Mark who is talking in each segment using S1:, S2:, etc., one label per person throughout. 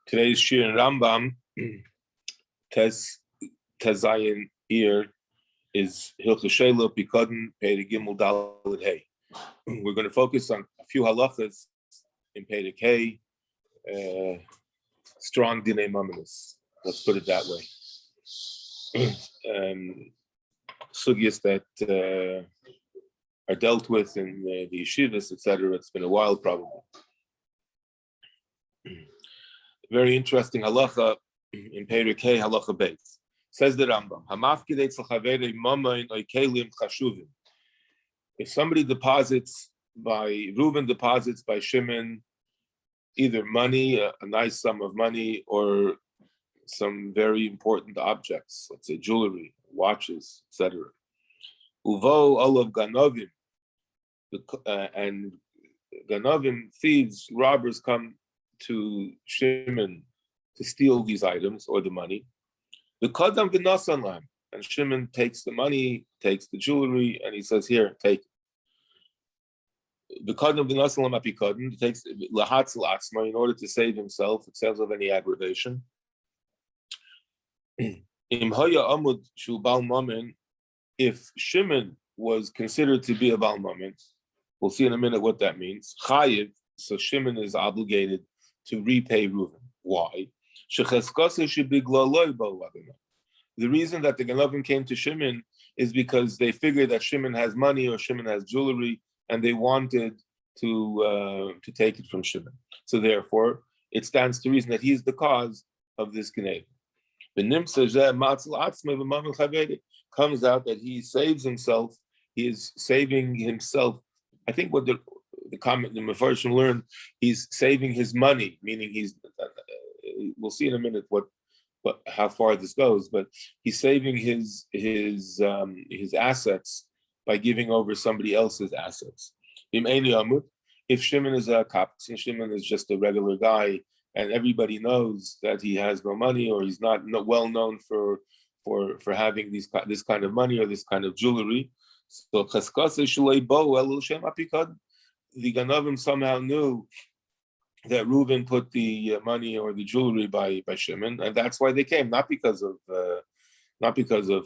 S1: Today's Shir in Rambam, Tezayin here is Hilchos Shelo Upikadon Perek Gimel Daled Hey. We're going to focus on a few halachas in Perek Hey, strong dinei mamonos. Let's put it that way. Sugyas that are dealt with in the yeshivas, etc. It's been a while, probably. Very interesting halacha in Perek Hey, halacha beis. Says the Rambam, if somebody deposits Reuben deposits by Shimon either money, a nice sum of money, or some very important objects, let's say jewelry, watches, etc. Uvo olav ganovim, and ganovim, thieves, robbers come to Shimon to steal these items or the money. The kadam v'nasan lam, and Shimon takes the money, takes the jewelry, and he says, "Here, take it." The kadam v'nasan lam upikadon, he takes lahatz l'asma in order to save himself, it says, of any aggravation. Im haya amud shu bal mamen, if Shimon was considered to be a bal mamen, we'll see in a minute what that means. Chayiv, so Shimon is obligated to repay Reuven. Why? The reason that the Ganovim came to Shimon is because they figured that Shimon has money or Shimon has jewelry, and they wanted to take it from Shimon. So therefore, it stands to reason that he's the cause of this Ganev. Comes out that he saves himself. He is saving himself. I think what the comment the Mefarshim learned, he's saving his money, meaning he's. We'll see in a minute how far this goes, but he's saving his assets by giving over somebody else's assets. If Shimon is a kaps and Shimon is just a regular guy, and everybody knows that he has no money, or he's not well known for having this kind of money or this kind of jewelry, so the Ganovim somehow knew that Reuven put the money or the jewelry by Shimon, and that's why they came, not because of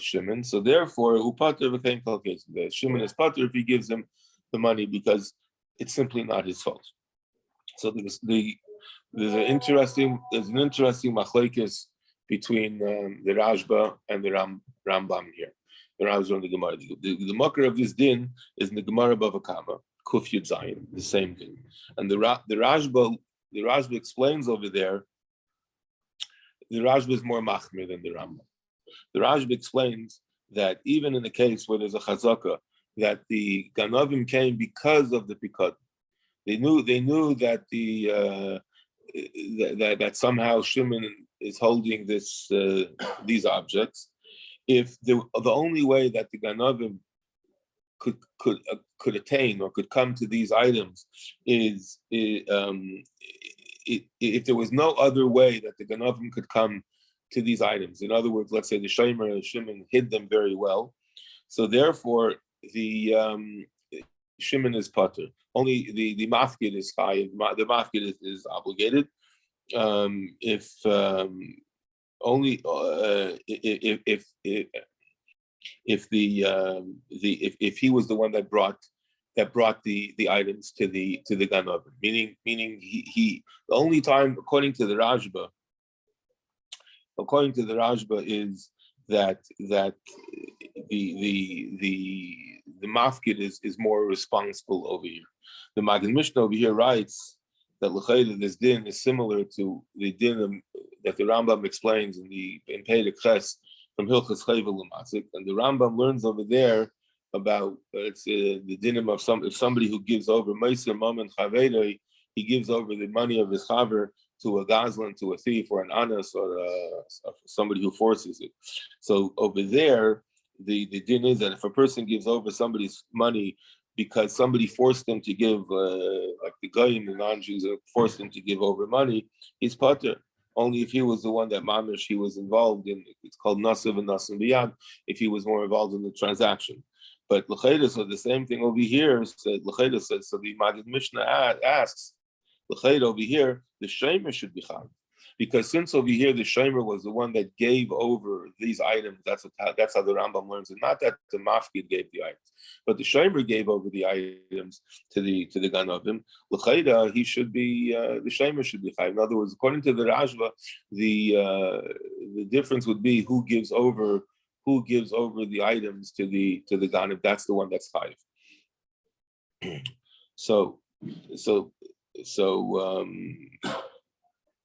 S1: Shimon. So therefore, upater became calculated. Shimon is pater if he gives him the money because it's simply not his fault. So there's an interesting machlokes between the Rashba and the Rambam here. The Rashba and the Gemara. The makar of this din is in the Gemara Bava Kama. Kuf Yud Zayin, the same thing, and the Rashba explains over there. The Rashba is more machmir than the Rambam. The Rashba explains that even in the case where there's a chazaka that the Ganovim came because of the pikad, they knew that that somehow Shimon is holding these objects. If the only way that the Ganovim could attain or could come to these items is if there was no other way that the Ganovim could come to these items. In other words, let's say the Shomer Shimon hid them very well, so therefore the Shimon is pater. Only the mafkid is high. The mafkid is obligated. If he was the one that brought the items to the Ganovim, meaning he the only time according to the Rashba is that the mafkid is more responsible over here. The Magen Mishnah over here writes that l'chayda this din is similar to the din that the Rambam explains in Perek Ches from Hilchos Chayvel L'Matzik, and the Rambam learns over there about the dinim of if somebody who gives over Meiser Mammon Chaverei, he gives over the money of his chaver to a gazlan, to a thief, or an anas, or somebody who forces it. So over there, the din is that if a person gives over somebody's money because somebody forced them to give, like the Goyim, the non-Jews, forced them to give over money, he's pater. Only if he was the one that mamish he was involved in, it's called nasiv and nasim biyad, if he was more involved in the transaction. But l'chayda, so the same thing over here said, l'chayda said, so the Magen Mishnah asks, L'chayr over here, the shomer should be chayav. Because since over here the shomer was the one that gave over these items, that's how the Rambam learns it. Not that the mafkid gave the items, but the shomer gave over the items to the ganavim. L'chayda, he should be the shomer should be chayav. In other words, according to the Rashba, the difference would be who gives over the items to the ganav. That's the one that's chayav. So.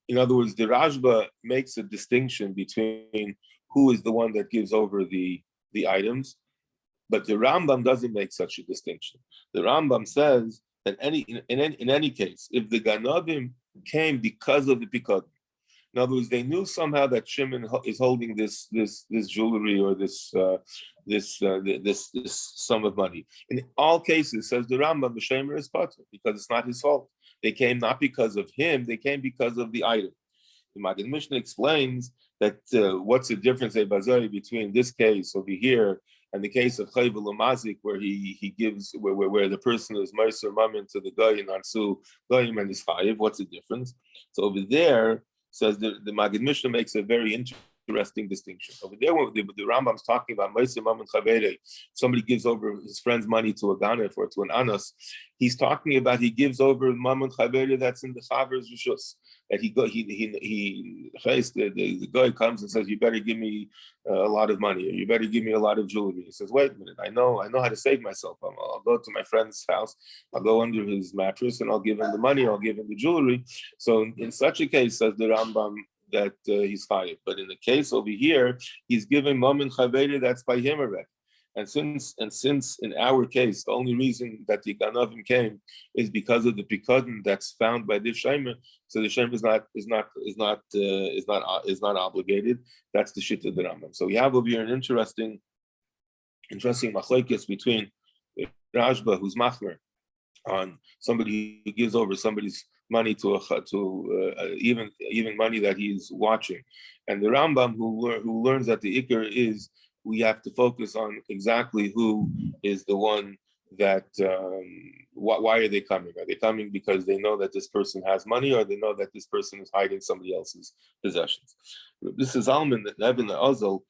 S1: In other words, the Rashba makes a distinction between who is the one that gives over the items, but the Rambam doesn't make such a distinction. The Rambam says that in any case, if the Ganavim came because of the Upikadon, in other words, they knew somehow that Shimon is holding this jewelry or this sum of money. In all cases, says the Rambam, the Shemer is patur because it's not his fault. They came not because of him; they came because of the item. The Maggid Mishnah explains that what's the difference between this case over here and the case of Chayv Mazik, where he gives where the person is Meiser Mammon to the guy in Ansu Goyim and his Chayiv. What's the difference? So over there, says the Maggid Mishnah makes a very interesting distinction. Over there, the Rambam's talking about Meiser Mammon Chavere. Somebody gives over his friend's money to a ganef or to an anas. He's talking about he gives over Mammon Chavere that's in the Chaver's Rishus. That the guy comes and says, "You better give me a lot of money, or you better give me a lot of jewelry." He says, "Wait a minute, I know how to save myself. I'll go to my friend's house, I'll go under his mattress, and I'll give him the money, I'll give him the jewelry." So in such a case, says the Rambam, that he's chayiv. But in the case over here, he's giving Mammon Chaveri that's by him already. And since in our case, the only reason that the Ganavim came is because of the Upikadon that's found by this Shemer, so the Shemer is not obligated. That's the shit of the Rambam. So we have over here an interesting machlokes between Rashba, who's machmer on somebody who gives over somebody's money to even money that he's watching, and the Rambam who learns that the ikar is we have to focus on exactly who is the one that why are they coming? Are they coming because they know that this person has money, or they know that this person is hiding somebody else's possessions? This is Alman that Evan Azal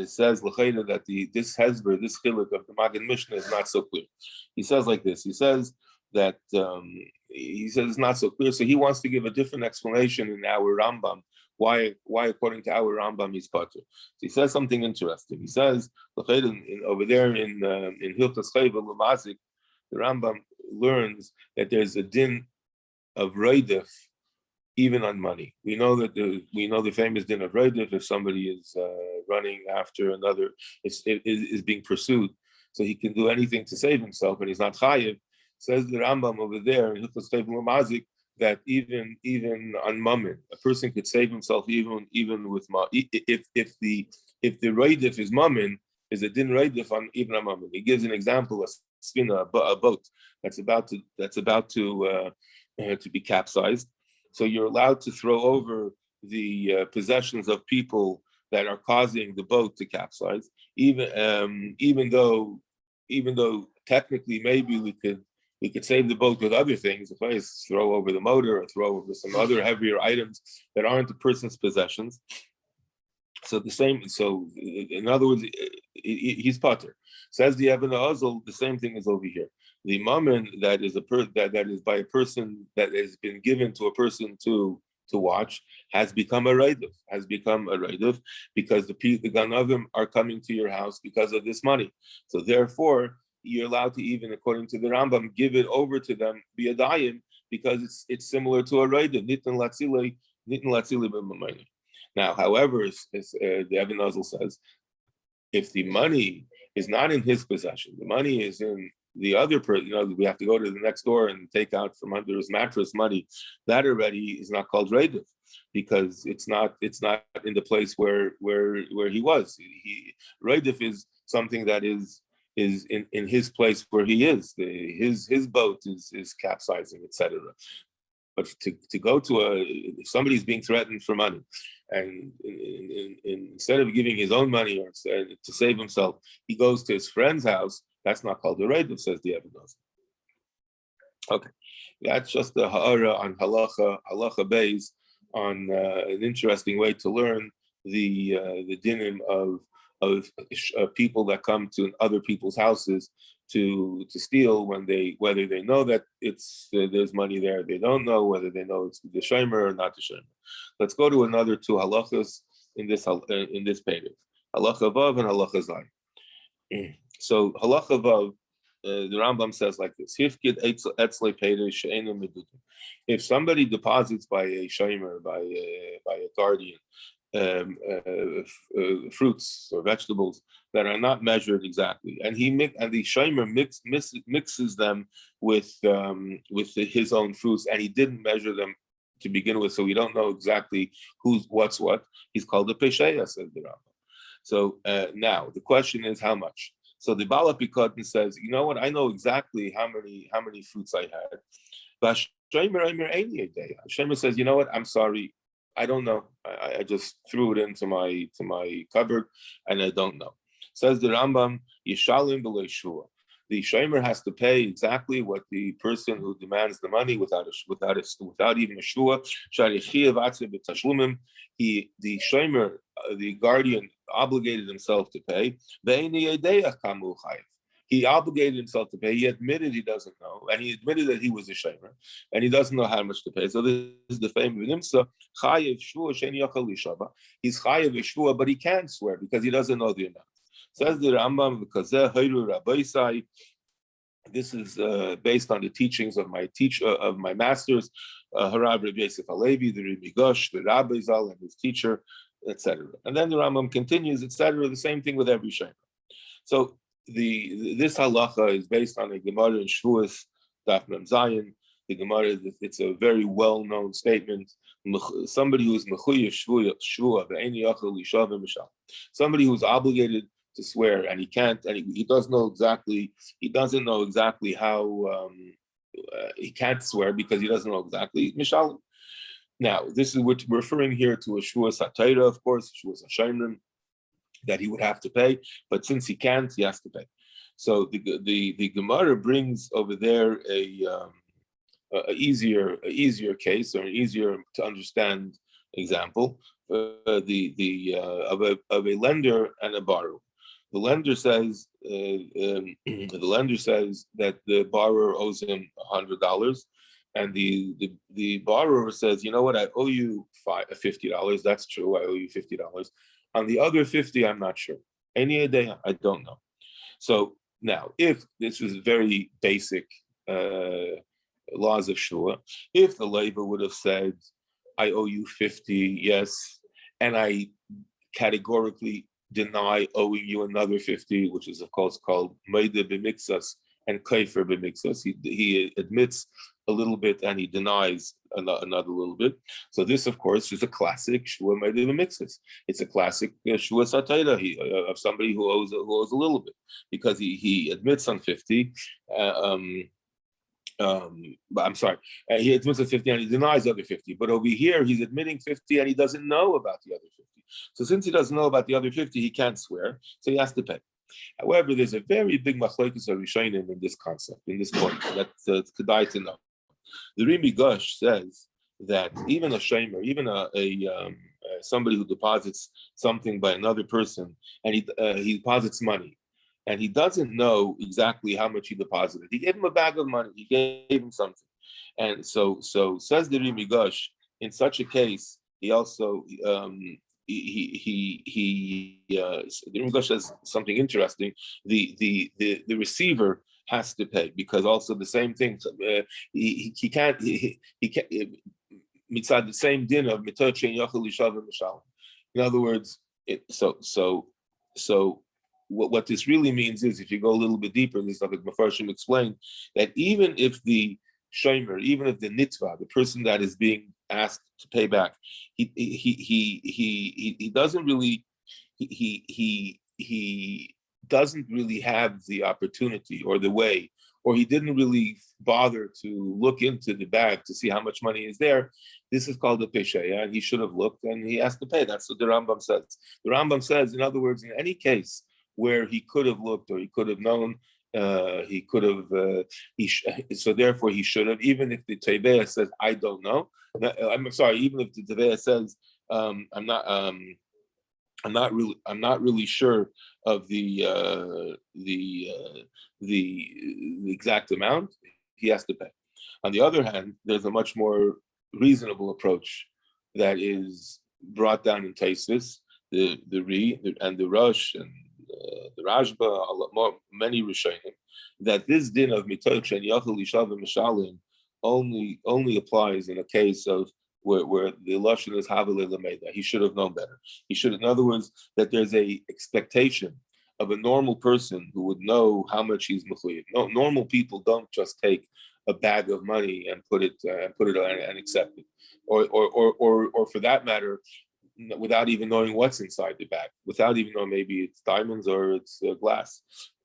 S1: says l'chayda that this hezber, this chiluk of the Maggid Mishnah is not so clear. He says like this. He says that it's not so clear. So he wants to give a different explanation in our Rambam. Why according to our Rambam he's patur? So he says something interesting. He says over there in Hilchas Chayv L'Mazik, the Rambam learns that there's a din of roidef even on money. We know the famous din of roidef if somebody is running after another is being pursued, so he can do anything to save himself, and he's not chayiv. Says the Rambam over there in Hilchos Chayv L'Mazik that even on mammon, a person could save himself even with if the roidif is mammon, is a din roidif on even on mammon. He gives an example: a svina, a boat that's about to be capsized. So you're allowed to throw over the possessions of people that are causing the boat to capsize, even though technically maybe we could save the boat with other things. If I throw over the motor or throw over some other heavier items that aren't the person's possessions. So in other words, he's patur. Says the Evan Azal, the same thing is over here. The mammon that is that is by a person that has been given to a person to watch has become a raiduf, because the ganavim are coming to your house because of this money. So therefore, you're allowed to, even according to the Rambam, give it over to them via dayim, because it's similar to a raiduf. Nitin latzilei b'mamayim. Now, however, as the Evan Azal says, if the money is not in his possession, the money is in the other person, we have to go to the next door and take out from under his mattress money. That already is not called raiduf, because it's not in the place where he was. Raiduf is something that is in his place where he is. His boat is capsizing, etc. But to go to if somebody's being threatened for money, and instead of giving his own money or to save himself, he goes to his friend's house, that's not called a raiduf, says the evidence. Okay, that's just the ha'ara on halacha base, on an interesting way to learn the dinim of people that come to other people's houses to steal, whether they know that it's there's money there, they don't know whether they know it's the shomer or not the shomer. Let's go to another two halachas in this page. Halacha vav and halacha zayin. So halacha vav, the Rambam says like this: if somebody deposits by a shomer, by a guardian, fruits or vegetables that are not measured exactly, and the shomer mixes them with his own fruits, and he didn't measure them to begin with, so we don't know exactly what's what. He's called a pesheya, says the Rambam. So now the question is how much. So the Bala Upikadon says, you know what? I know exactly how many fruits I had. But Shemer says, you know what? I'm sorry, I don't know. I just threw it into my cupboard, and I don't know. Says the Rambam, Yishalim b'lei shua. The shomer has to pay exactly what the person who demands the money without even a shua. The shomer, the guardian, obligated himself to pay. He obligated himself to pay. He admitted he doesn't know, and he admitted that he was a shomer, and he doesn't know how much to pay. So this is the famous nimsa chayev shua shein yachal lishava. He's chayev shua, but he can't swear because he doesn't know the amount. Says the Rambam, because this is based on the teachings of my masters, Harav Rabbi Yosef Halevi, the Rebbe Gush, the Rabbi Zal, and his teacher, etc. And then the Rambam continues, etc. The same thing with every shomer. So this halacha is based on a Gemara in Shavuos, Daf Mem Zayin. The Gemara, it's a very well-known statement. Somebody who is mechuyev shvua, somebody who's obligated to swear, and he can't, and he doesn't know exactly how he can't swear because he doesn't know exactly mishal. Now, this is what we're referring here to a shvua satayra, of course, shvua shayrim, that he would have to pay, but since he can't, he has to pay. So the Gemara brings over there a easier case, or an easier to understand example, of a lender and a borrower. The lender says that the borrower owes him $100, and the borrower says, you know what, I owe you $50. That's true, I owe you $50. On the other 50, I'm not sure. Any day, I don't know. So now, if this is very basic laws of shua, if the labor would have said, I owe you 50, yes, and I categorically deny owing you another 50, which is of course called meida b'mixas and kaifer b'mixas. He admits a little bit and he denies another little bit. So this, of course, is a classic shua meida b'mixas. It's a classic shua satayra of somebody who owes a little bit, because he admits on 50. But I'm sorry, he admits to 50 and he denies the other 50. But over here, he's admitting 50 and he doesn't know about the other 50. So since he doesn't know about the other 50, he can't swear, so he has to pay. However, there's a very big machlokes of Rishonim in this concept, in this point, that's kedai to know. The Rimi Gush says that even a shomer, even somebody who deposits something by another person, and he deposits money, and he doesn't know exactly how much he deposited. He gave him a bag of money. He gave him something, and so says the Rimi Gush. In such a case, he also the Rimi Gush says something interesting. The receiver has to pay, because also the same thing. He can't mitzad the same din of mitoch and yachal lishav and mishal. In other words, what this really means is, if you go a little bit deeper, this is like Mefarshim explained, that even if the shomer, even if the nitva, the person that is being asked to pay back, he doesn't really he doesn't really have the opportunity or the way, or he didn't really bother to look into the bag to see how much money is there. This is called a pesheya, and he should have looked, and he has to pay. That's what the Rambam says. The Rambam says, in other words, in any case where he could have looked or he could have known, He could have. So therefore, he should have. Even if the Teveya says, "I don't know," I'm sorry. Even if the Teveya says, "I'm not. I'm not really sure of the exact amount." He has to pay. On the other hand, there's a much more reasonable approach that is brought down in Taisus, and the Rosh and the Rashba, many Rishonim, that this din of mitoch and yachal ishav and mishalim only applies in a case of where the lashon is havile lemeda. He should have known better. He should, in other words, that there's a expectation of a normal person who would know how much he's mechuyev. No, normal people don't just take a bag of money and put it and accept it, or for that matter, without even knowing what's inside the bag, without even knowing maybe it's diamonds or it's glass,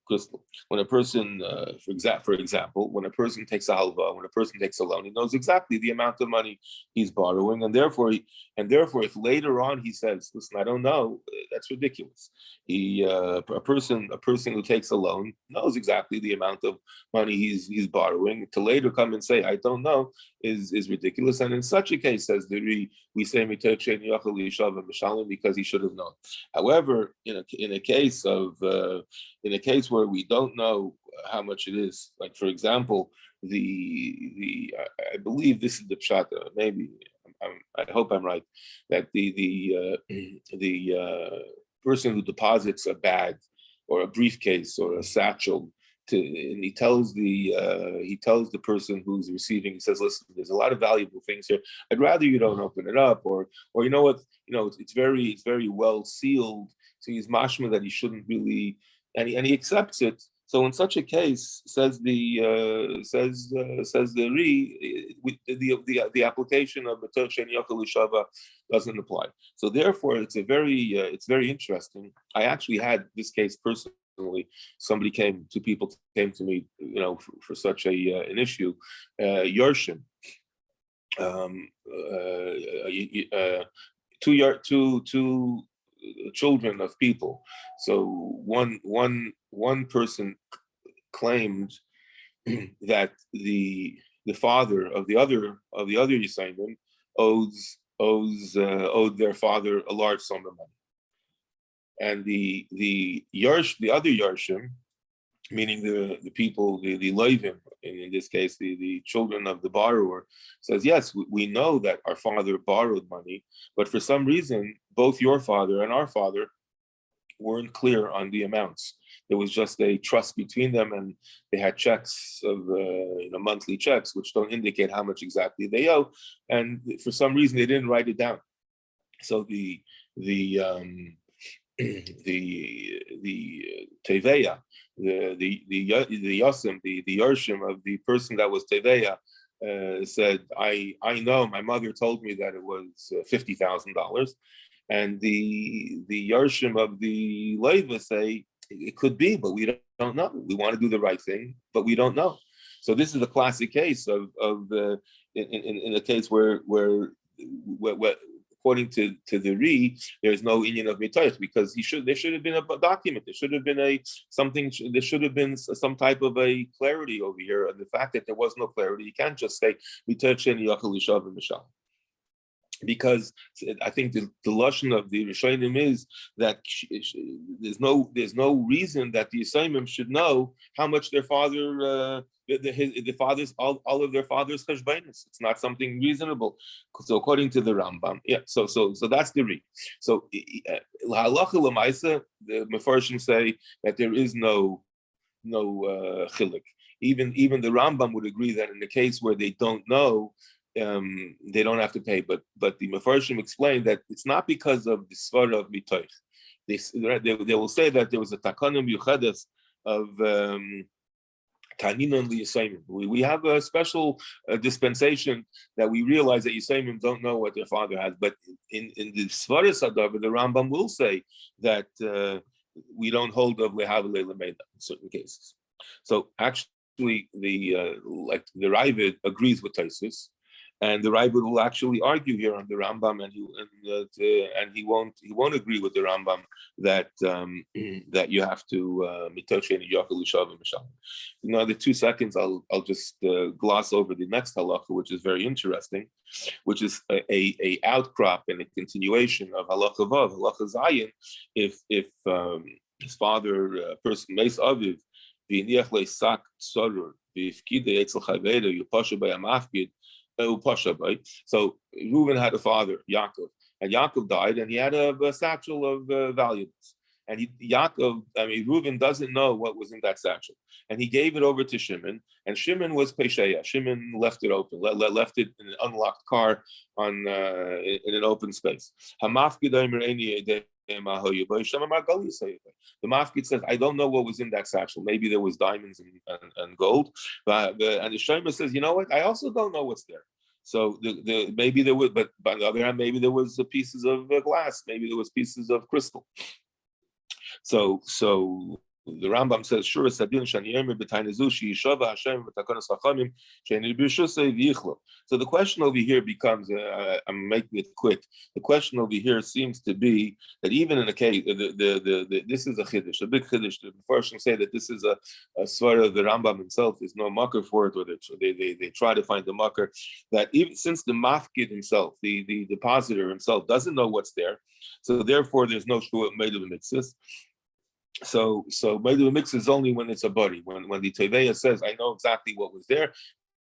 S1: crystal. When a person, for example, when a person takes a halva, when a person takes a loan, he knows exactly the amount of money he's borrowing, and therefore, if later on he says, "Listen, I don't know," that's ridiculous. A person who takes a loan knows exactly the amount of money he's borrowing. To later come and say, "I don't know," is ridiculous. And in such a case, says the we say because he should have known. However, in a case where we don't know how much it is, like for example, I believe this is the pshat. Maybe I hope I'm right, that the person who deposits a bag or a briefcase or a satchel and he tells the person who's receiving, he says, "Listen, there's a lot of valuable things here. I'd rather you don't open it up, or you know what, it's very well sealed." So he's mashma that he shouldn't really, and he accepts it. So in such a case, says the the application of the Sheni Yochel Shava doesn't apply. So therefore, it's very interesting. I actually had this case personally. Two people came to me, for such an issue. Yershim, two children of people. So one person claimed that the father of the other Yisayim owed their father a large sum of money, and the other Yarshim, meaning the people, the Levim, in this case, the children of the borrower, says, "Yes, we know that our father borrowed money, but for some reason, both your father and our father weren't clear on the amounts. There was just a trust between them, and they had checks of monthly checks, which don't indicate how much exactly they owe, and for some reason, they didn't write it down. So the Teveya, the Yosim, the Yershim of the person that was Teveya, said, I know, my mother told me that it was $50,000, and the Yershim of the Leva say it could be, but we don't know. We want to do the right thing, but we don't know. So this is a classic case of in a case where according to the there's no inyan of mitoch, because there should have been a document. There should have been some type of a clarity over here. And the fact that there was no clarity, you can't just say mitoch and yachal ishav and mishal. Because I think the lashon of the Rishonim is that there's no reason that the Yisayimim should know how much their father, the fathers, all of their father's cheshbainis. It's not something reasonable. So according to the Rambam, yeah. So that's the re. So halacha l'maisa, the Mefarshim say that there is no chilik. Even the Rambam would agree that in the case where they don't know, they don't have to pay, but the Mefarshim explained that it's not because of the svara of mitoch. They will say that there was a takanim yuchadas of taninon liyisayimim. We have a special dispensation that we realize that Yisayimim don't know what their father has, but in the svara sadav, the Rambam will say that we don't hold of lehavle lemeda in certain cases. So actually, the Ravid agrees with Taisus. And the Ravid will actually argue here on the Rambam, and he won't agree with the Rambam that that you have to mitoshen yochel lishavim mishalim. Another 2 seconds, I'll just gloss over the next halacha, which is very interesting, which is a outcrop and a continuation of halacha vav, halacha zayin. If his father, person meis aviv, v'iniach leisak tzorur v'ifkide etzel chaveda yupasha by a mafkid. So Reuven had a father, Yaakov, and Yaakov died, and he had a satchel of valuables. And Reuven doesn't know what was in that satchel, and he gave it over to Shimon, and Shimon was Pesheya. Shimon left it open, left it in an unlocked car in an open space. The Mafkid says, I don't know what was in that satchel. Maybe there was diamonds and gold. And the Shomer says, you know what? I also don't know what's there. So maybe there was, but on the other hand, maybe there was pieces of glass. Maybe there was pieces of crystal. So the Rambam says, "Sure, Sabin Shaniyemer b'Tainazushi Yishava Hashem v'Takonos Chachamim She'eni B'Shusay V'Yichlo." So the question over here becomes, I'm making it quick. The question over here seems to be that even in a case, this is a chiddush, a big chiddush. The Mepharshim say that this is a svara of the Rambam himself. There's no makar for it, or they try to find the makar. That even since the mafkid himself, the depositor himself, doesn't know what's there, so therefore there's no shua made of a mitzvah. So Meidu mix is only when it's a body. When the Teveya says, I know exactly what was there,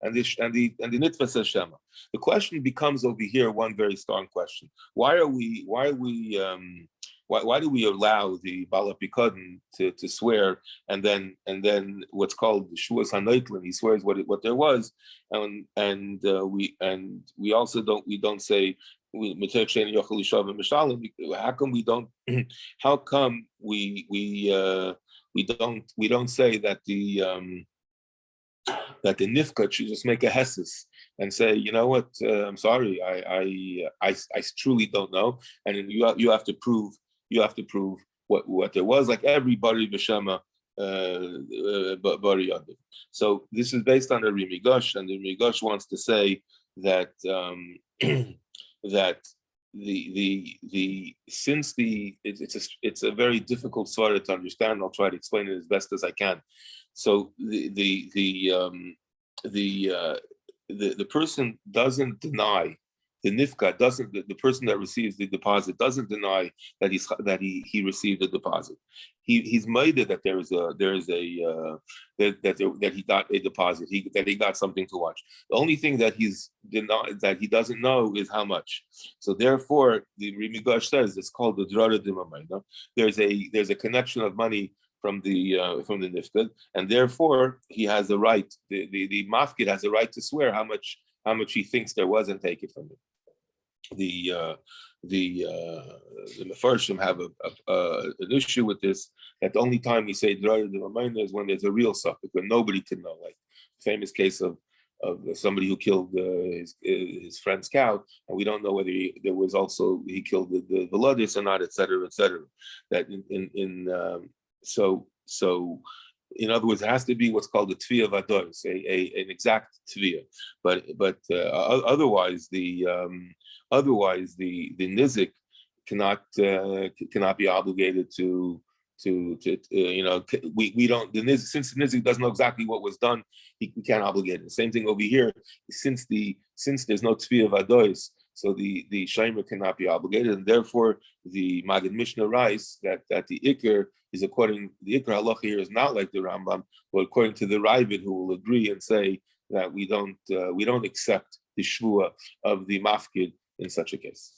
S1: and the Nitva says Shema. The question becomes over here one very strong question. Why do we allow the Bala Upikadon to swear, and then what's called the Shuas Hanoitlin, he swears what there was, and we also don't say how come we don't? How come we don't say that the nifkat should just make a hesis and say, you know what? I'm sorry, I truly don't know, and then you have to prove what there was, like everybody b'shema bari yadav. So this is based on the Rimigosh, and the Rimigosh wants to say that. That it's a very difficult svara to understand. I'll try to explain it as best as I can. So the person doesn't deny, the nifka doesn't, the person that receives the deposit doesn't deny that he received the deposit. He's made it that that he got a deposit, that he got something to watch. The only thing that he doesn't know is how much. So therefore, the Rimigosh says it's called the drara d'mamayna. There's a connection of money from the nifkad, and therefore he has the right. The mafkid has the right to swear how much he thinks there was and take it from him. The Mefarshim have an issue with this, that the only time we say Drar D'Mamayna is when there's a real suffix, when nobody can know, like the famous case of somebody who killed his friend's cow, and we don't know whether he killed the Veladis or not, etc., etc. That so in other words, it has to be what's called a tviyah vadois, an exact tviyah. But otherwise, the nizik cannot be obligated to we don't, the nizik, since the nizik doesn't know exactly what was done, we can't obligate it. The same thing over here, since there's no tviyah vadois, so the shaymer cannot be obligated, and therefore the Magid Mishnah writes that the ikr is the ikr halacha here is not like the Rambam, but according to the Ravid, who will agree and say that we don't accept the shvua of the mafkid in such a case.